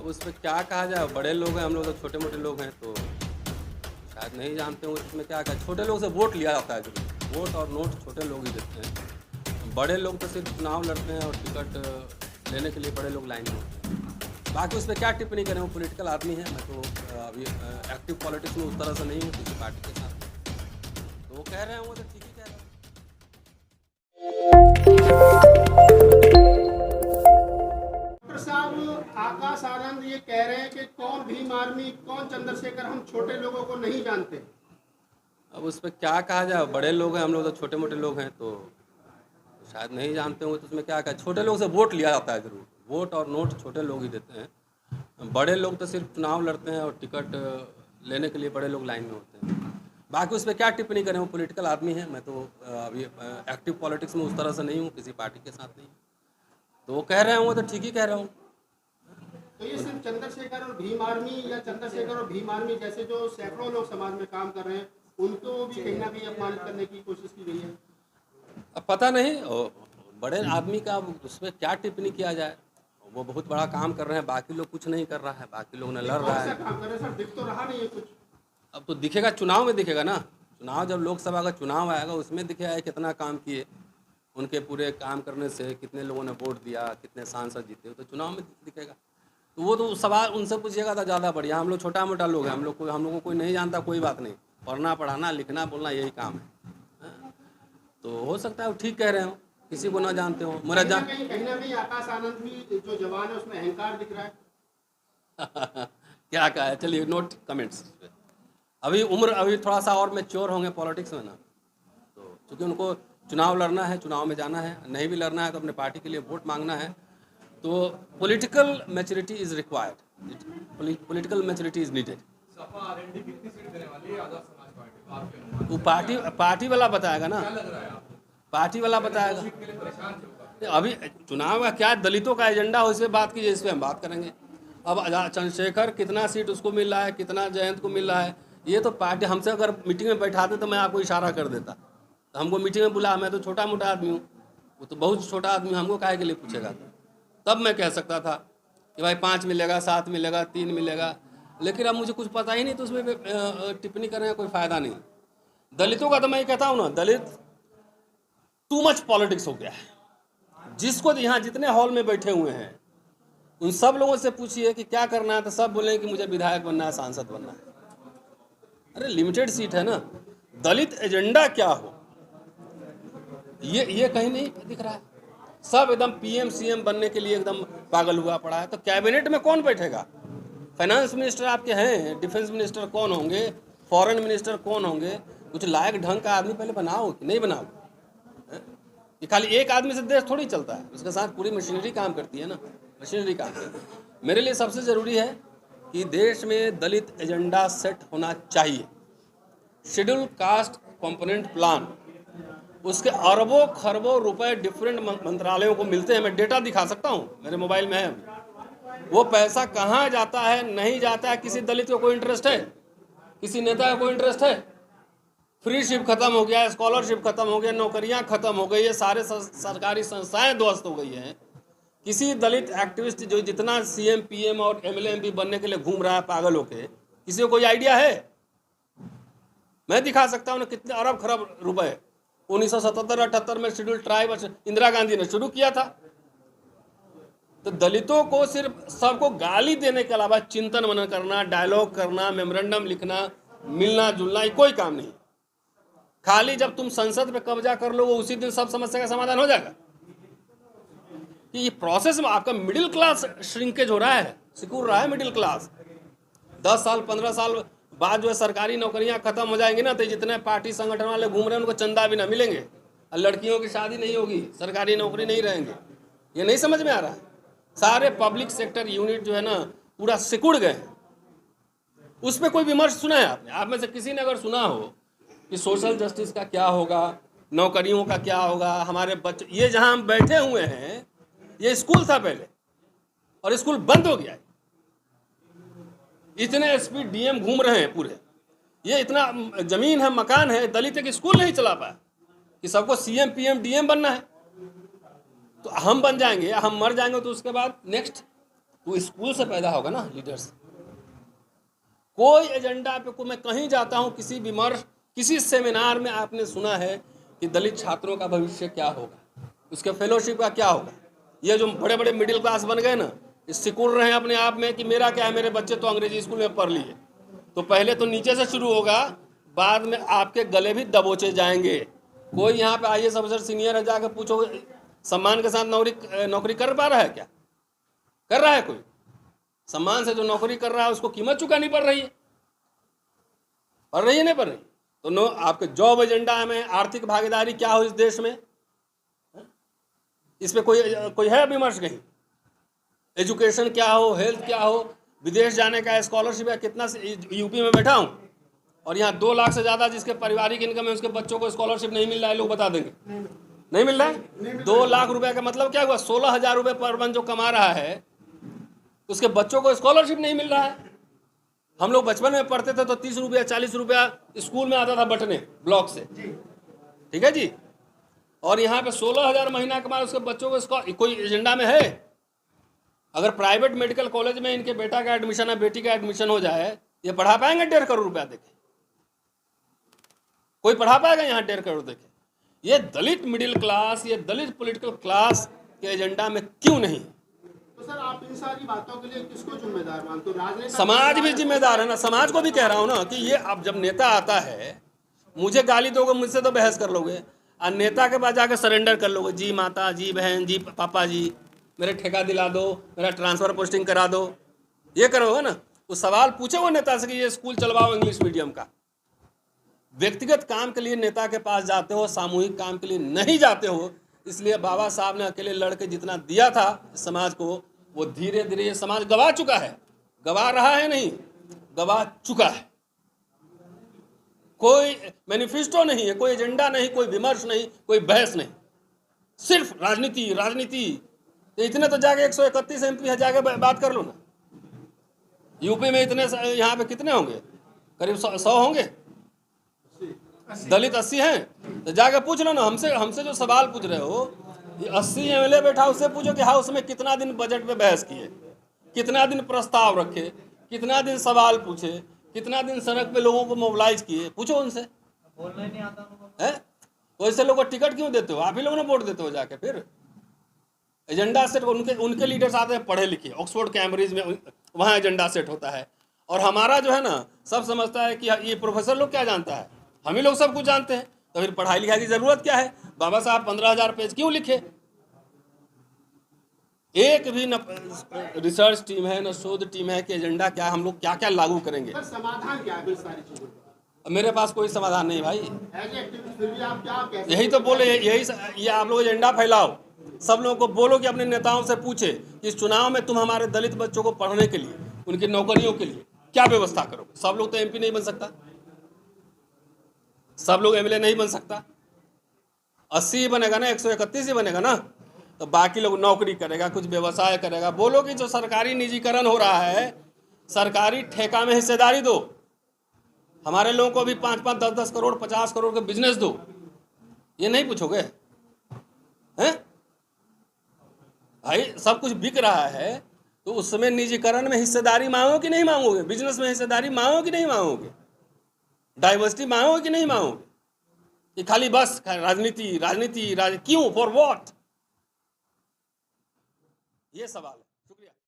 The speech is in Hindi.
अब उस पर क्या कहा जाए, बड़े लोग हैं, हम लोग तो छोटे मोटे लोग हैं, तो शायद नहीं जानते हो इसमें क्या कहा। छोटे लोग से वोट लिया जाता है जरूर, वोट और नोट छोटे लोग ही देते हैं। बड़े लोग तो सिर्फ चुनाव लड़ते हैं और टिकट लेने के लिए बड़े लोग लाइन में होते हैं। बाकी उस पर क्या टिप्पणी करें, वो पॉलिटिकल आदमी है। मैं तो अभी एक्टिव पॉलिटिक्स में उस तरह से नहीं हूँ किसी पार्टी के साथ, तो वो कह रहे हैं वो तो ठीक ही कह रहे हैं। साहब आकाश आनंद ये कह रहे हैं कि कौन भीम आर्मी, कौन चंद्रशेखर, हम छोटे लोगों को नहीं जानते। अब उस पर क्या कहा जाए, बड़े लोग हैं, हम लोग तो छोटे मोटे लोग हैं, तो शायद नहीं जानते हो तो उसमें क्या कहा। छोटे लोग से वोट लिया जाता है जरूर, वोट और नोट छोटे लोग ही देते हैं। बड़े लोग तो सिर्फ चुनाव लड़ते हैं और टिकट लेने के लिए बड़े लोग लाइन में होते हैं। बाकी उस पर क्या टिप्पणी करें, वो पॉलिटिकल आदमी है। मैं तो अभी एक्टिव पॉलिटिक्स में उस तरह से नहीं हूँ किसी पार्टी के साथ नहीं, तो वो कह रहे हैं वो तो ठीक ही कह रहा हूँ। तो ये सिर्फ चंद्रशेखर और भीम आर्मी या चंद्रशेखर और भीम आर्मी जैसे जो सैकड़ों लोग समाज में काम कर रहे हैं, उनको भी कहीं ना कहीं अपमानित करने की कोशिश की गई है। अब पता नहीं बड़े आदमी का उस पर क्या टिप्पणी किया जाए। वो बहुत बड़ा काम कर रहे हैं, बाकी लोग कुछ नहीं कर रहा है, बाकी लोग ने लड़ रहा है। काम कर रहे हैं सर, दिख तो रहा नहीं है कुछ। अब तो दिखेगा, चुनाव में दिखेगा ना। चुनाव जब लोकसभा का चुनाव आएगा उसमें दिखेगा कितना काम किए, उनके पूरे काम करने से कितने लोगों ने वोट दिया, कितने सांसद जीते, तो चुनाव में दिखेगा। तो वो तो सवाल उनसे पूछिएगा तो ज़्यादा बढ़िया। हम लोग छोटा मोटा लोग हैं, हम लोग को कोई नहीं जानता, कोई बात नहीं। पढ़ना पढ़ाना लिखना बोलना यही काम है। तो हो सकता है वो ठीक कह रहे हो, किसी को ना जानते हो। मेरा कहीं ना कहीं आकाश आनंद भी जो जवान है उसमें अहंकार दिख रहा है। क्या कहा है, चलिए नोट कमेंट्स। अभी उम्र अभी थोड़ा सा और मैच्योर होंगे पॉलिटिक्स में ना, तो क्योंकि उनको चुनाव लड़ना है, चुनाव में जाना है, नहीं भी लड़ना है तो अपने पार्टी के लिए वोट मांगना है। तो political maturity is required, political maturity is needed. वो पार्टी वाला बताएगा ना, पार्टी वाला बताएगा। अभी चुनाव का क्या दलितों का एजेंडा हो, इस पर बात कीजिए, इस पर हम बात करेंगे। अब चंद्रशेखर कितना सीट उसको मिल रहा है, कितना जयंत को मिल रहा है, ये तो पार्टी हमसे अगर मीटिंग में बैठाते तो मैं आपको इशारा कर देता। तो हमको मीटिंग में बुला, मैं तो छोटा मोटा आदमी हूँ, वो तो बहुत छोटा आदमी, हमको काहे के लिए पूछेगा। तब मैं कह सकता था कि भाई 5 मिलेगा, 7 मिलेगा, 3 मिलेगा, लेकिन अब मुझे कुछ पता ही नहीं, तो उसमें टिप्पणी करने का कोई फ़ायदा नहीं। दलितों का तो मैं कहता हूँ ना, दलित टू मच पॉलिटिक्स हो गया है। जिसको यहाँ जितने हॉल में बैठे हुए हैं उन सब लोगों से पूछिए कि क्या करना है, तो सब बोले कि मुझे विधायक बनना है, सांसद बनना है। अरे लिमिटेड सीट है ना, दलित एजेंडा क्या हो ये कहीं नहीं दिख रहा है। सब एकदम पीएम सीएम बनने के लिए एकदम पागल हुआ पड़ा है। तो कैबिनेट में कौन बैठेगा? फाइनेंस मिनिस्टर आपके हैं, डिफेंस मिनिस्टर कौन होंगे, फॉरेन मिनिस्टर कौन होंगे? कुछ लायक ढंग का आदमी पहले बनाओ कि नहीं बनाओ। ये खाली एक आदमी से देश थोड़ी चलता है, उसके साथ पूरी मशीनरी काम करती है ना, मशीनरी काम करती है। मेरे लिए सबसे ज़रूरी है कि देश में दलित एजेंडा सेट होना चाहिए। शेड्यूल कास्ट कंपोनेंट प्लान, उसके अरबों खरबों रुपए डिफरेंट मंत्रालयों को मिलते हैं। मैं डेटा दिखा सकता हूँ, मेरे मोबाइल में है। वो पैसा कहाँ जाता है, नहीं जाता है, किसी दलित को कोई इंटरेस्ट है, किसी नेता का कोई इंटरेस्ट है? फ्रीशिप खत्म हो गया, स्कॉलरशिप खत्म हो गया, नौकरियां खत्म हो गई है, सारे सरकारी संस्थाएं ध्वस्त हो गई हैं। किसी दलित एक्टिविस्ट जो जितना सीएम पीएम और एमएलए एमपी बनने के लिए घूम रहा है पागल होके, किसी को कोई आइडिया है? मैं दिखा सकता हूँ ना कितने अरब खरब रुपए 1977-78 में शेड्यूल ट्राइब इंदिरा गांधी ने शुरू किया था। तो दलितों को सिर्फ सबको गाली देने के अलावा चिंतन मनन करना, डायलॉग करना, मेमोरेंडम लिखना, मिलना जुलना, ये कोई काम नहीं। खाली जब तुम संसद पे कब्जा कर लो उसी दिन सब समस्या का समाधान हो जाएगा। कि ये प्रोसेस में आपका मिडिल क्लास श्रिंकेज हो रहा है, सिकुड़ रहा है मिडिल क्लास। 10 साल 15 साल बाद जो है सरकारी नौकरियां खत्म हो जाएंगी ना, तो जितने पार्टी संगठन वाले घूम रहे हैं उनको चंदा भी ना मिलेंगे, और लड़कियों की शादी नहीं होगी, सरकारी नौकरी नहीं रहेंगे। ये नहीं समझ में आ रहा है? सारे पब्लिक सेक्टर यूनिट जो है ना पूरा सिकुड़ गए। उस पर कोई विमर्श सुना है आपने? आप में से किसी ने अगर सुना हो कि सोशल जस्टिस का क्या होगा, नौकरियों का क्या होगा, हमारे बच्चे, ये जहां हम बैठे हुए हैं ये स्कूल था पहले और स्कूल बंद हो गया है। इतने एसपी डीएम घूम रहे हैं पूरे, ये इतना जमीन है, मकान है, दलित एक स्कूल नहीं चला पाया कि सबको सीएम पीएम डीएम बनना है। तो हम बन जाएंगे, हम मर जाएंगे तो उसके बाद नेक्स्ट तो स्कूल से पैदा होगा ना लीडर्स। कोई एजेंडा पे मैं कहीं जाता हूँ, किसी विमर्श, किसी सेमिनार में आपने सुना है कि दलित छात्रों का भविष्य क्या होगा, उसके फेलोशिप का क्या होगा? ये जो बड़े बड़े मिडिल क्लास बन गए ना, इस सिकुड़ रहे हैं अपने आप में कि मेरा क्या है, मेरे बच्चे तो अंग्रेजी स्कूल में पढ़ लिए। तो पहले तो नीचे से शुरू होगा, बाद में आपके गले भी दबोचे जाएंगे। कोई यहाँ पे IAS अफसर सीनियर है, जाकर पूछोगे सम्मान के साथ नौकरी कर पा रहा है क्या? कर रहा है कोई? सम्मान से जो नौकरी कर रहा है उसको कीमत चुकानी पड़ रही है, पड़ रही है नहीं पड़ रही? तो आपके जॉब एजेंडा में आर्थिक भागीदारी क्या हो इस देश में, इस पे कोई है विमर्श कहीं? एजुकेशन क्या हो, हेल्थ क्या हो, विदेश जाने का स्कॉलरशिप है? कितना यूपी में बैठा हूँ और यहाँ 2 लाख से ज़्यादा जिसके पारिवारिक इनकम है उसके बच्चों को स्कॉलरशिप नहीं मिल रहा है। लोग बता देंगे नहीं मिल रहा है। 2 लाख रुपए का मतलब क्या हुआ? 16,000 रुपये पर मंथ जो कमा रहा है उसके बच्चों को स्कॉलरशिप नहीं मिल रहा है। हम लोग बचपन में पढ़ते थे तो 30 रुपया 40 रुपया स्कूल में आता था बटने ब्लॉक से, ठीक है जी। और यहाँ पे 16,000 महीना कमा उसके बच्चों को कोई एजेंडा में है? अगर प्राइवेट मेडिकल कॉलेज में इनके बेटा का एडमिशन है, बेटी का एडमिशन हो जाए, ये पढ़ा पाएंगे 1.5 करोड़ रुपया देके? कोई पढ़ा पाएगा यहाँ 1.5 करोड़ देके? ये दलित मिडिल क्लास, ये दलित पॉलिटिकल क्लास के एजेंडा में क्यों नहीं? तो सर आप इन सारी बातों के लिए किसको जिम्मेदार मानते हो? राजनीति? समाज भी जिम्मेदार है ना। समाज को भी कह रहा हूँ ना कि ये अब जब नेता आता है, मुझे गाली दोगे, मुझसे तो बहस कर लोगे, और नेता के पास जाकर सरेंडर कर लोगे, जी माता, जी बहन, जी पापा जी, मेरे ठेका दिला दो, मेरा ट्रांसफर पोस्टिंग करा दो, ये करोगे ना। तो सवाल पूछे वो नेता से कि ये स्कूल चलवाओ इंग्लिश मीडियम का। व्यक्तिगत काम के लिए नेता के पास जाते हो, सामूहिक काम के लिए नहीं जाते हो। इसलिए बाबा साहब ने अकेले लड़के जितना दिया था समाज को, वो धीरे धीरे ये समाज गवा चुका है। गवा रहा है नहीं, गवा चुका है। कोई मैनिफेस्टो नहीं है, कोई एजेंडा नहीं, कोई विमर्श नहीं, कोई बहस नहीं, सिर्फ राजनीति राजनीति। तो इतने तो जाके 131 MP है, जाके बात कर लो ना। यूपी में इतने, यहाँ पे कितने होंगे? करीब 100 होंगे। दलित 80 हैं, तो जाके पूछ लो ना। हमसे जो सवाल पूछ रहे हो, 80 MLA बैठा, उससे पूछो कि हाउस में कितना दिन बजट पे बहस किए, कितना दिन प्रस्ताव रखे, कितना दिन सवाल पूछे, कितना दिन सड़क पे लोगों को मोबिलाइज किए, पूछो उनसे। बोलना नहीं आता है तो ऐसे लोगों को टिकट क्यों देते हो? आप ही लोगों ने वोट देते हो जाके। फिर एजेंडा सेट उनके लीडर्स आते हैं पढ़े लिखे, ऑक्सफोर्ड कैम्ब्रिज में, वहाँ एजेंडा सेट होता है। और हमारा जो है ना, सब समझता है कि ये प्रोफेसर लोग क्या जानता है, हम ही लोग सब कुछ जानते हैं। तो फिर पढ़ाई लिखाई की जरूरत क्या है? बाबा साहब 15,000 पेज क्यों लिखे? एक भी न रिसर्च टीम है, न शोध टीम है कि एजेंडा क्या, हम लोग क्या क्या लागू करेंगे। समाधान क्या है सारी चीजों का? मेरे पास कोई समाधान नहीं भाई। फिर भी आप क्या कहते हैं? यही तो बोले, ये आप लोग एजेंडा फैलाओ, सब लोगों को बोलो कि अपने नेताओं से पूछे कि इस चुनाव में तुम हमारे दलित बच्चों को पढ़ने के लिए, उनकी नौकरियों के लिए क्या व्यवस्था करोगे। सब लोग तो MP नहीं बन सकता, सब लोग MLA नहीं बन सकता। 80 ही बनेगा ना, 131 ही बनेगा ना, तो बाकी लोग नौकरी करेगा, कुछ व्यवसाय करेगा। बोलो कि जो सरकारी निजीकरण हो रहा है, सरकारी ठेका में हिस्सेदारी दो, हमारे लोगों को भी 5-5, 10-10 करोड़, 50 करोड़ का बिजनेस दो। ये नहीं पूछोगे हैं भाई? सब कुछ बिक रहा है तो उसमें निजीकरण में हिस्सेदारी मांगो कि नहीं मांगोगे? बिजनेस में हिस्सेदारी मांगो कि नहीं मांगोगे? डाइवर्सिटी मांगोगे कि नहीं मांगोगे? कि खाली बस राजनीति राजनीति क्यों, फॉर व्हाट? ये सवाल है।